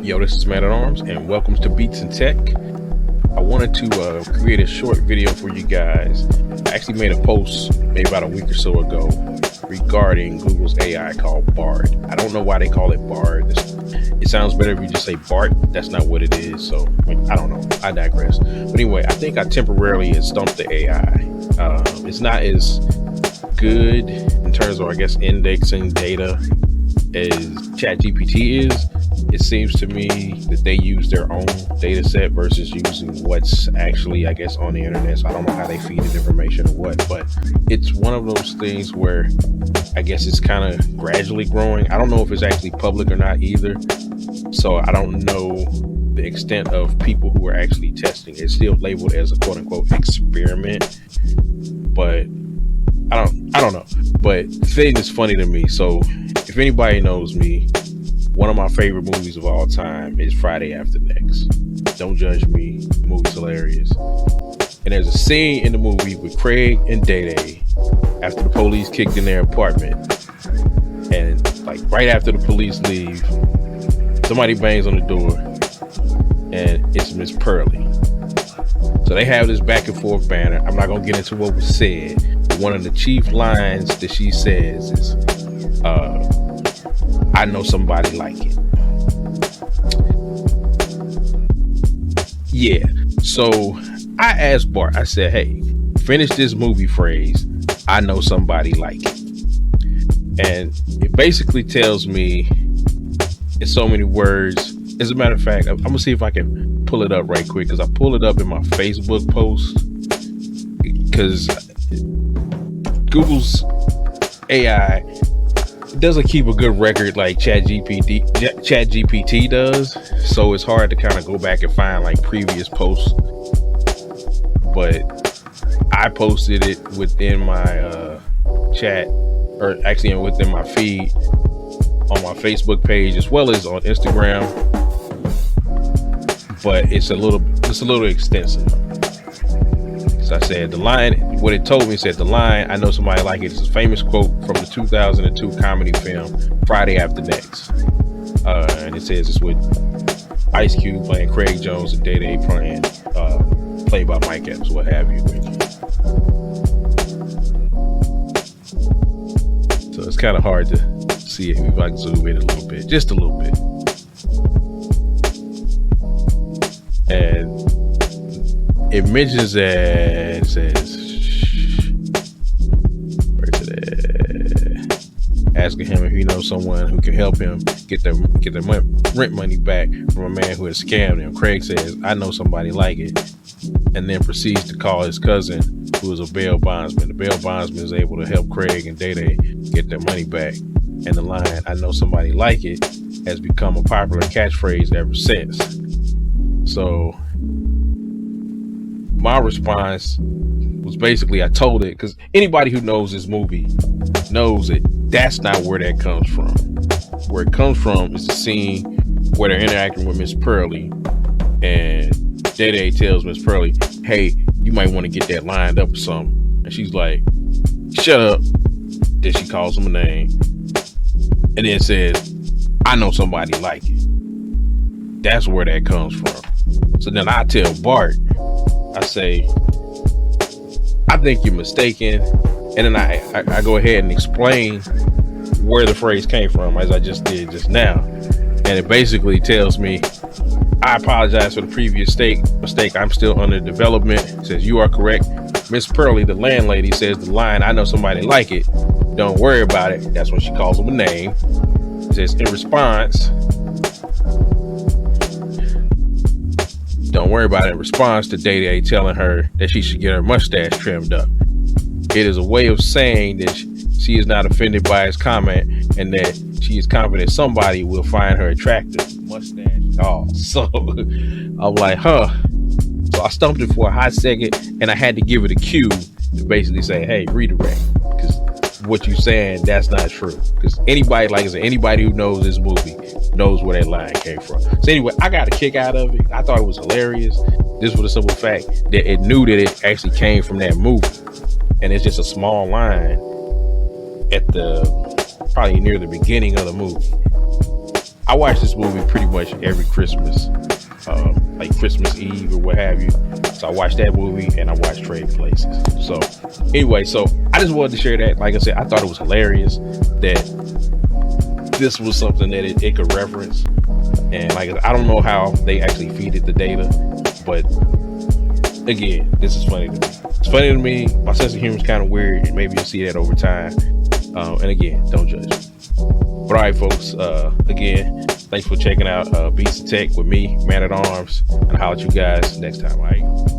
Yo, this is Man at Arms, and welcome to Beats and Tech. I wanted to create a short video for you guys. I actually made a post maybe about a week or so ago regarding Google's AI called BART. I don't know why they call it BART. It sounds better if you just say BART. That's not what it is. So, I don't know. I digress. But anyway, I think I temporarily stumped the AI. It's not as good in terms of, I guess, indexing data as ChatGPT is. It seems to me that they use their own data set versus using what's actually, I guess, on the internet. So I don't know how they feed it information or what, but it's one of those things where I guess it's kind of gradually growing. I don't know if it's actually public or not either. So I don't know the extent of people who are actually testing. It's still labeled as a quote unquote experiment, but I don't know. But the thing is funny to me. So if anybody knows me, one of my favorite movies of all time is Friday After Next. Don't judge me. The movie's hilarious. And there's a scene in the movie with Craig and Day after the police kicked in their apartment. And like right after the police leave, somebody bangs on the door and it's Miss Pearly. So they have this back and forth banter. I'm not going to get into what was said. But one of the chief lines that she says is, I know somebody like it. Yeah. So I asked Bart, I said, hey, finish this movie phrase. I know somebody like it. And it basically tells me in so many words. As a matter of fact, I'm gonna see if I can pull it up right quick, because I pulled it up in my Facebook post, because Google's AI doesn't keep a good record like ChatGPT does, so it's hard to kind of go back and find like previous posts. But I posted it within my chat, or actually within my feed on my Facebook page as well as on Instagram. But it's a little extensive. So I said the line, what it told me said the line, I know somebody like it, is a famous quote from the 2002 comedy film Friday After Next. And it says it's with Ice Cube playing Craig Jones and Day playing, played by Mike Epps, what have you. So it's kind of hard to see it if I can zoom in a little bit, just a little bit. And it mentions that, it says, where's it at? Asking him if he knows someone who can help him get their rent money back from a man who has scammed him. Craig says, I know somebody like it, and then proceeds to call his cousin, who is a bail bondsman. The bail bondsman is able to help Craig and Day get their money back. And the line, I know somebody like it, has become a popular catchphrase ever since. So my response was basically, I told it, because anybody who knows this movie knows that that's not where that comes from. Where it comes from is the scene where they're interacting with Miss Pearly, and Day tells Miss Pearly, hey, you might want to get that lined up or something. And she's like, shut up. Then she calls him a name and then says, I know somebody like it. That's where that comes from. So then I tell Bart, I say, I think you're mistaken. And then I go ahead and explain where the phrase came from, as I just did just now. And it basically tells me, I apologize for the previous mistake. I'm still under development. It says, you are correct. Miss Pearly, the landlady, says the line, I know somebody like it. Don't worry about it. That's when she calls him a name. It says, in response, don't worry about it. In response to Day telling her that she should get her mustache trimmed up. It is a way of saying that she is not offended by his comment and that she is confident somebody will find her attractive. Mustache and all. So I'm like, huh. So I stumped it for a hot second, and I had to give it a cue to basically say, hey, redirect. Because what you're saying, that's not true. Because anybody, like I said, anybody who knows this movie knows where that line came from. So anyway, I got a kick out of it. I thought it was hilarious. This was the simple fact that it knew that it actually came from that movie. And it's just a small line at the probably near the beginning of the movie. I watch this movie pretty much every Christmas, like Christmas Eve or what have you. So I watched that movie and I watched Trading Places. So anyway, so I just wanted to share that. Like I said, I thought it was hilarious that this was something that it could reference. And like, I don't know how they actually feed it the data, but again, this is funny to me. It's funny to me. My sense of humor is kind of weird, and maybe you'll see that over time. And again, don't judge me. But all right, folks, again, thanks for checking out Beats and Tech with me, Man at Arms, and I'll holler at you guys next time. All right.